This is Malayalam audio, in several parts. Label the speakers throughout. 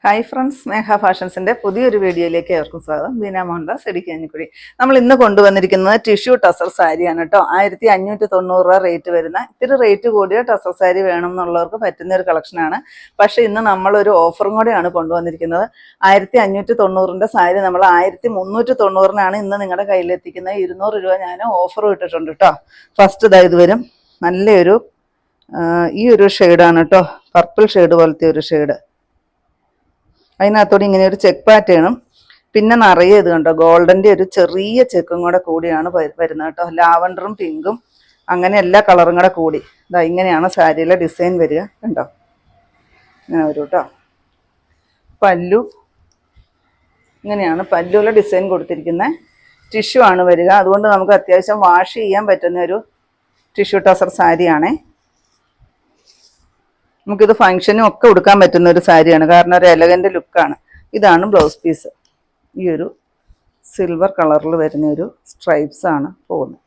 Speaker 1: ഹായ് ഫ്രണ്ട്സ്, സ്നേഹ ഫാഷൻസിൻ്റെ പുതിയൊരു വീഡിയോയിലേക്ക് ഏവർക്കും സ്വാഗതം. ബീന മോഹൻദാസ്, ഇടുക്കി. നമ്മൾ ഇന്ന് കൊണ്ടുവന്നിരിക്കുന്നത് ടിഷ്യൂ ടസർ സാരിയാണ് കേട്ടോ. 1590 രൂപ റേറ്റ് വരുന്ന, ഇത്തിരി റേറ്റ് കൂടിയ ടസർ സാരി വേണം എന്നുള്ളവർക്ക് പറ്റുന്ന ഒരു കളക്ഷനാണ്. പക്ഷേ ഇന്ന് നമ്മളൊരു ഓഫറും കൂടെയാണ് കൊണ്ടുവന്നിരിക്കുന്നത്. 1590 സാരി നമ്മൾ 1390 ഇന്ന് നിങ്ങളുടെ കയ്യിലെത്തിക്കുന്നത്. 200 രൂപ ഞാൻ ഓഫർ ഇട്ടിട്ടുണ്ട് കേട്ടോ. ഫസ്റ്റ് ഇത് വരും, നല്ലൊരു ഈ ഒരു ഷെയ്ഡാണ് കേട്ടോ, പർപ്പിൾ ഷെയ്ഡ് പോലത്തെ ഒരു ഷെയ്ഡ്. അതിനകത്തോടെ ഇങ്ങനെ ഒരു ചെക്ക് പാറ്റേണും പിന്നെ നിറയെ ഇത് കണ്ടോ ഗോൾഡൻ്റെ ഒരു ചെറിയ ചെക്കും കൂടെ കൂടിയാണ് വരുന്നത് കേട്ടോ. ലാവണ്ടറും പിങ്കും അങ്ങനെ എല്ലാ കളറും കൂടെ കൂടി ഇങ്ങനെയാണ് സാരിയിലെ ഡിസൈൻ വരിക. കണ്ടോ, ഇങ്ങനെ വരും കേട്ടോ. പല്ലു ഇങ്ങനെയാണ് പല്ലുവിലെ ഡിസൈൻ കൊടുത്തിരിക്കുന്നത്. ടിഷ്യൂ ആണ് വരിക, അതുകൊണ്ട് നമുക്ക് അത്യാവശ്യം വാഷ് ചെയ്യാൻ പറ്റുന്ന ഒരു ടിഷ്യൂ ടസർ സാരിയാണേ. നമുക്കിത് ഫംഗ്ഷനും ഒക്കെ ഉടുക്കാൻ പറ്റുന്ന ഒരു സാരിയാണ്, കാരണം ഒരു എലഗൻ്റ് ലുക്കാണ്. ഇതാണ് ബ്ലൗസ് പീസ്. ഈ ഒരു സിൽവർ കളറിൽ വരുന്ന ഒരു സ്ട്രൈപ്സ് ആണ് പോകുന്നത്.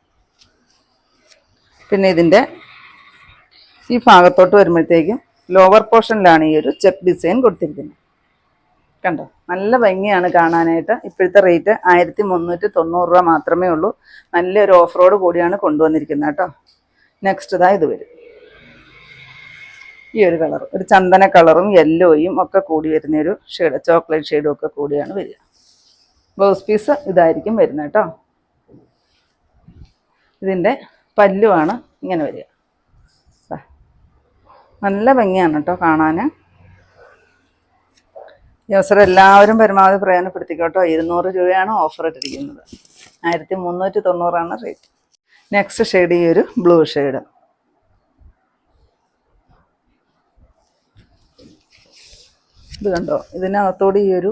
Speaker 1: പിന്നെ ഇതിൻ്റെ ഈ ഭാഗത്തോട്ട് വരുമ്പോഴത്തേക്കും ലോവർ പോർഷനിലാണ് ഈ ഒരു ചെക്ക് ഡിസൈൻ കൊടുത്തിരിക്കുന്നത്. കണ്ടോ, നല്ല ഭംഗിയാണ് കാണാനായിട്ട്. ഇപ്പോഴത്തെ റേറ്റ് 1390 രൂപ മാത്രമേ ഉള്ളൂ. നല്ലൊരു ഓഫറോട് കൂടിയാണ് കൊണ്ടുവന്നിരിക്കുന്നത് കേട്ടോ. നെക്സ്റ്റ് ഇത് വരും, ഈ ഒരു കളർ, ഒരു ചന്ദന കളറും യെല്ലോയും ഒക്കെ കൂടി വരുന്നൊരു ഷെയ്ഡ്, ചോക്ലേറ്റ് ഷെയ്ഡും ഒക്കെ കൂടിയാണ് വരിക. ബ്ലൗസ് പീസ് ഇതായിരിക്കും വരുന്നത് കേട്ടോ. ഇതിൻ്റെ പല്ലുവാണ് ഇങ്ങനെ വരിക. നല്ല ഭംഗിയാണ് കേട്ടോ കാണാൻ. ഈ അവസരം എല്ലാവരും പരമാവധി പ്രയോജനപ്പെടുത്തിക്കോട്ടോ. 200 രൂപയാണ് ഓഫർ ഇട്ടിരിക്കുന്നത്. 1390 റേറ്റ്. നെക്സ്റ്റ് ഷെയ്ഡ് ഈ ഒരു ബ്ലൂ ഷെയ്ഡ്. ഇത് കണ്ടോ, ഇതിനകത്തോട് ഈ ഒരു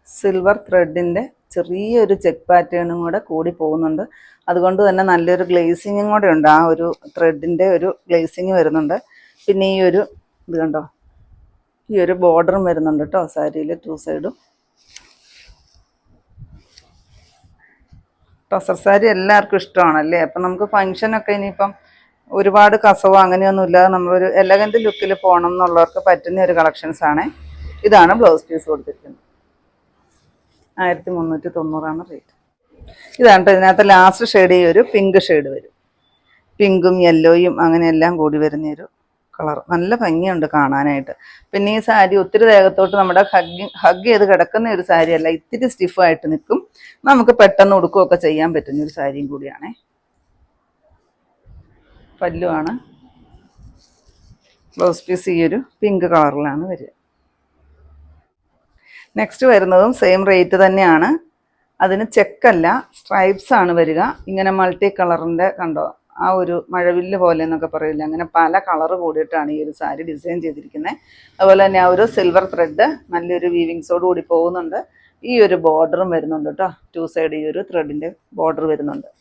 Speaker 1: സിൽവർ ത്രെഡിൻ്റെ ചെറിയൊരു ചെക്ക് പാറ്റേണും കൂടെ കൂടി പോകുന്നുണ്ട്. അതുകൊണ്ട് തന്നെ നല്ലൊരു ഗ്ലേസിങ്ങും കൂടെ ഉണ്ട്. ആ ഒരു ത്രെഡിൻ്റെ ഒരു ഗ്ലേസിങ് വരുന്നുണ്ട്. പിന്നെ ഈ ഒരു ഇത് കണ്ടോ, ഈ ഒരു ബോർഡറും വരുന്നുണ്ട് കേട്ടോ സാരിയിൽ 2 സൈഡും. ടസർ സാരി എല്ലാവർക്കും ഇഷ്ടമാണല്ലേ. അപ്പം നമുക്ക് ഫംഗ്ഷനൊക്കെ ഇനിയിപ്പം ഒരുപാട് കസവോ അങ്ങനെയൊന്നും ഇല്ലാതെ നമ്മളൊരു എലഗൻ്റ് ലുക്കിൽ പോകണം എന്നുള്ളവർക്ക് പറ്റുന്ന ഒരു കളക്ഷൻസാണ്. ഇതാണ് ബ്ലൗസ് പീസ് കൊടുത്തിരിക്കുന്നത്. 1390 റേറ്റ്. ഇതാണ് ഇതിനകത്ത് ലാസ്റ്റ് ഷെയ്ഡ് ഈ ഒരു പിങ്ക് ഷെയ്ഡ് വരും. പിങ്കും യെല്ലോയും അങ്ങനെ എല്ലാം കൂടി വരുന്നൊരു കളർ. നല്ല ഭംഗിയുണ്ട് കാണാനായിട്ട്. പിന്നെ ഈ സാരി ഒത്തിരി ദേഹത്തോട്ട് നമ്മുടെ ഹഗ് ചെയ്ത് കിടക്കുന്ന ഒരു സാരിയല്ല, ഇത്തിരി സ്റ്റിഫായിട്ട് നിൽക്കും. നമുക്ക് പെട്ടെന്ന് ഉടുക്കുകയൊക്കെ ചെയ്യാൻ പറ്റുന്ന ഒരു സാരിയും കൂടിയാണേ. പല്ലുവാണ്. ബ്ലൗസ് പീസ് ഈ ഒരു പിങ്ക് കളറിലാണ് വരിക. നെക്സ്റ്റ് വരുന്നതും സെയിം റേറ്റ് തന്നെയാണ്. അതിന് ചെക്കല്ല, സ്ട്രൈപ്സ് ആണ് വരിക. ഇങ്ങനെ മൾട്ടി കളറിൻ്റെ കണ്ടോ, ആ ഒരു മഴവില്ല് പോലെ എന്നൊക്കെ പറയില്ല, അങ്ങനെ പല കളറ് കൂടിയിട്ടാണ് ഈ ഒരു സാരി ഡിസൈൻ ചെയ്തിരിക്കുന്നത്. അതുപോലെ തന്നെ ആ ഒരു സിൽവർ ത്രെഡ് നല്ലൊരു വീവിങ്സോട് കൂടി പോകുന്നുണ്ട്. ഈ ഒരു ബോർഡറും വരുന്നുണ്ട് കേട്ടോ. 2 സൈഡ് ഈ ഒരു ത്രെഡിൻ്റെ ബോർഡർ വരുന്നുണ്ട്.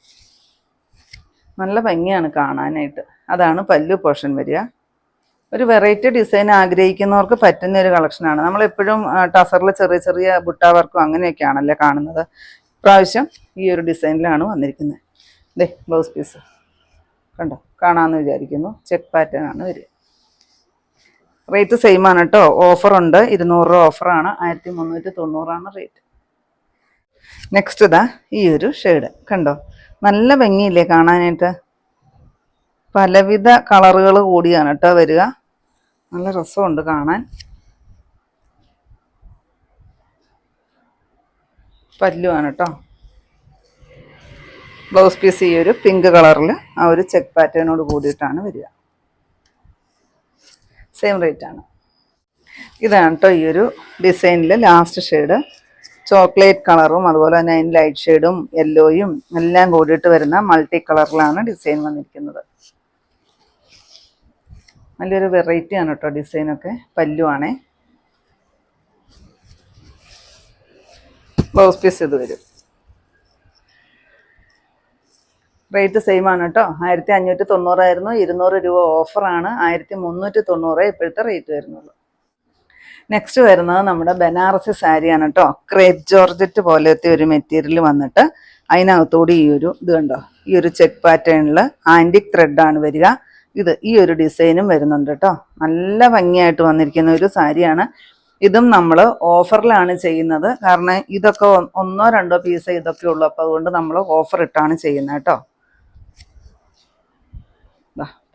Speaker 1: നല്ല ഭംഗിയാണ് കാണാനായിട്ട്. അതാണ് പല്ലു പോർഷൻ വരിക. ഒരു വെറൈറ്റി ഡിസൈൻ ആഗ്രഹിക്കുന്നവർക്ക് പറ്റുന്ന ഒരു കളക്ഷനാണ്. നമ്മളെപ്പോഴും ടസറിൽ ചെറിയ ചെറിയ ബുട്ട വർക്കും അങ്ങനെയൊക്കെയാണല്ലേ കാണുന്നത്. ഇപ്രാവശ്യം ഈ ഒരു ഡിസൈനിലാണ് വന്നിരിക്കുന്നത്. ദേ ബ്ലൗസ് പീസ് കണ്ടോ, കാണാമെന്ന് വിചാരിക്കുന്നു. ചെക്ക് പാറ്റേൺ ആണ് വരിക. റേറ്റ് സെയിം ആണ് കേട്ടോ. ഓഫറുണ്ട്, 200 രൂപ ഓഫറാണ്. 1390 റേറ്റ്. നെക്സ്റ്റ് ഈ ഒരു ഷെയ്ഡ് കണ്ടോ, നല്ല ഭംഗിയില്ലേ കാണാനായിട്ട്. പലവിധ കളറുകൾ കൂടിയാണ് കേട്ടോ വരിക. നല്ല രസമുണ്ട് കാണാൻ. പല്ലുവാണ് കേട്ടോ. ബ്ലൗസ് പീസ് ഈ ഒരു പിങ്ക് കളറിൽ ആ ഒരു ചെക്ക് പാറ്റേണോട് കൂടിയിട്ടാണ് വരിക. സെയിം റേറ്റ് ആണ്. ഇതാണ് കേട്ടോ ഈ ഒരു ഡിസൈനിൽ ലാസ്റ്റ് ഷെയ്ഡ്. ചോക്ലേറ്റ് കളറും അതുപോലെ തന്നെ ലൈറ്റ് ഷെയ്ഡും യെല്ലോയും എല്ലാം കൂടിയിട്ട് വരുന്ന മൾട്ടി കളറിലാണ് ഡിസൈൻ വന്നിരിക്കുന്നത്. നല്ലൊരു വെറൈറ്റി ആണ് കേട്ടോ ഡിസൈനൊക്കെ. പല്ലുവാണേ. ബ്ലൗസ് പീസ് ഇത് വരും. റേറ്റ് സെയിം ആണ് കേട്ടോ. 1590 ആയിരുന്നു. 200 രൂപ ഓഫറാണ്. 1390 ഇപ്പോഴത്തെ റേറ്റ് വരുന്നുള്ളൂ. നെക്സ്റ്റ് വരുന്നത് നമ്മുടെ ബനാറസി സാരിയാണ് കേട്ടോ. ക്രേപ്പ് ജോർജറ്റ് പോലത്തെ ഒരു മെറ്റീരിയൽ വന്നിട്ട് അതിനകത്തോട് ഈ ഒരു ഇത് കണ്ടോ, ഈ ഒരു ചെക്ക് പാറ്റേണിൽ ആൻറ്റിക് ത്രെഡാണ് വരിക. ഇത് ഈ ഒരു ഡിസൈനും വരുന്നുണ്ട് കേട്ടോ. നല്ല ഭംഗിയായിട്ട് വന്നിരിക്കുന്ന ഒരു സാരിയാണ്. ഇതും നമ്മൾ ഓഫറിലാണ് ചെയ്യുന്നത്. കാരണം ഇതൊക്കെ ഒന്നോ രണ്ടോ പീസ് ഇതൊക്കെ ഉള്ളൂ. അപ്പോൾ അതുകൊണ്ട് നമ്മൾ ഓഫർ ഇട്ടാണ് ചെയ്യുന്നത് കേട്ടോ.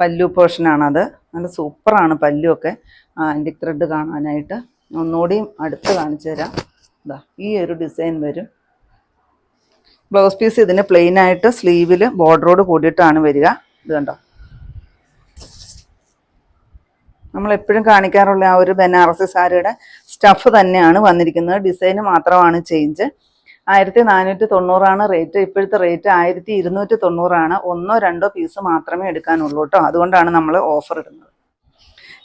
Speaker 1: പല്ലു പോർഷനാണത്. നല്ല സൂപ്പറാണ് പല്ലുമൊക്കെ. ആൻറ്റിക് ത്രെഡ് കാണാനായിട്ട് ഒന്നുകൂടിയും അടുത്ത് കാണിച്ചു തരാം. ഈ ഒരു ഡിസൈൻ വരും. ബ്ലൗസ് പീസ് ഇതിന് പ്ലെയിൻ ആയിട്ട് സ്ലീവിൽ ബോർഡറോട് കൂടിയിട്ടാണ് വരിക. ഇത് കണ്ടോ, നമ്മളെപ്പോഴും കാണിക്കാറുള്ള ആ ഒരു ബനാറസി സാരിയുടെ സ്റ്റഫ് തന്നെയാണ് വന്നിരിക്കുന്നത്. ഡിസൈന് മാത്രമാണ് ചേഞ്ച്. 1490 റേറ്റ്. ഇപ്പോഴത്തെ റേറ്റ് 1290. ഒന്നോ രണ്ടോ പീസ് മാത്രമേ എടുക്കാനുള്ളൂ കേട്ടോ. അതുകൊണ്ടാണ് നമ്മൾ ഓഫർ ഇടുന്നത്.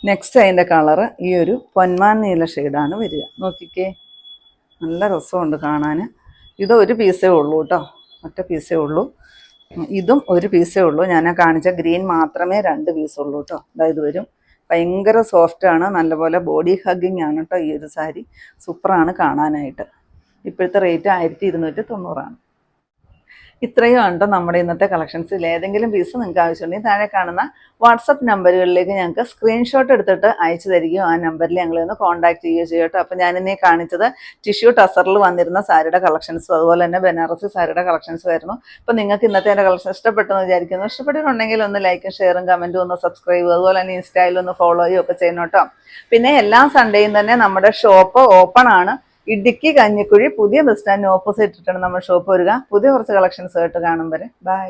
Speaker 1: നെക്സ്റ്റ് അതിൻ്റെ കളറ് ഈ ഒരു പൊന്മാൻ നീല ഷെയ്ഡാണ് വരിക. നോക്കിക്കേ, നല്ല രസമുണ്ട് കാണാൻ. ഇത് ഒരു പീസേ ഉള്ളൂ കേട്ടോ, ഒറ്റ പീസേ ഉള്ളൂ. ഇതും ഒരു പീസേ ഉള്ളൂ. ഞാൻ കാണിച്ച ഗ്രീൻ മാത്രമേ 2 പീസ് ഉള്ളൂ കേട്ടോ. ഇത് വരും. ഭയങ്കര സോഫ്റ്റാണ്, നല്ലപോലെ ബോഡി ഹഗ്ഗിങ് ആണ് കേട്ടോ ഈ ഒരു സാരി. സൂപ്പറാണ് കാണാനായിട്ട്. ഇപ്പോഴത്തെ റേറ്റ് 1290. ഇത്രയും ഉണ്ടോ നമ്മുടെ ഇന്നത്തെ കളക്ഷൻസിൽ. ഏതെങ്കിലും പീസ് നിങ്ങൾക്ക് ആവശ്യമുണ്ടെങ്കിൽ താഴെ കാണുന്ന വാട്സപ്പ് നമ്പറുകളിലേക്ക് ഞങ്ങൾക്ക് സ്ക്രീൻഷോട്ട് എടുത്തിട്ട് അയച്ചു തരികയോ ആ നമ്പറിൽ ഞങ്ങളെ ഒന്ന് കോൺടാക്ട് ചെയ്യുകയോ ചെയ്യട്ടോ. അപ്പോൾ ഞാനിന്നീ കാണിച്ചത് ടിഷ്യൂ ടസറിൽ വന്നിരുന്ന സാരിയുടെ കളക്ഷൻസും അതുപോലെ തന്നെ ബനാറസി സാരിയുടെ കളക്ഷൻസും ആയിരുന്നു. അപ്പോൾ നിങ്ങൾക്ക് ഇന്നത്തെ എൻ്റെ കളക്ഷൻ ഇഷ്ടപ്പെട്ടെന്ന് വിചാരിക്കുന്നു. ഇഷ്ടപ്പെട്ടിട്ടുണ്ടെങ്കിൽ ഒന്ന് ലൈക്കും ഷെയറും കമൻറ്റും ഒന്ന് സബ്സ്ക്രൈബ്, അതുപോലെ തന്നെ ഇൻസ്റ്റയിൽ ഒന്ന് ഫോളോയും ഒക്കെ ചെയ്യണം കേട്ടോ. പിന്നെ എല്ലാ സൺഡേയും തന്നെ നമ്മുടെ ഷോപ്പ് ഓപ്പൺ ആണ്. ഇടുക്കി കഞ്ഞിക്കുഴി പുതിയ ബസ് സ്റ്റാൻഡിന് ഓപ്പോസിറ്റ് ഇട്ടാണ് നമ്മുടെ ഷോപ്പ് വരിക. പുതിയ കുറച്ച് കളക്ഷൻസ് ആയിട്ട് കാണും വരെ ബൈ.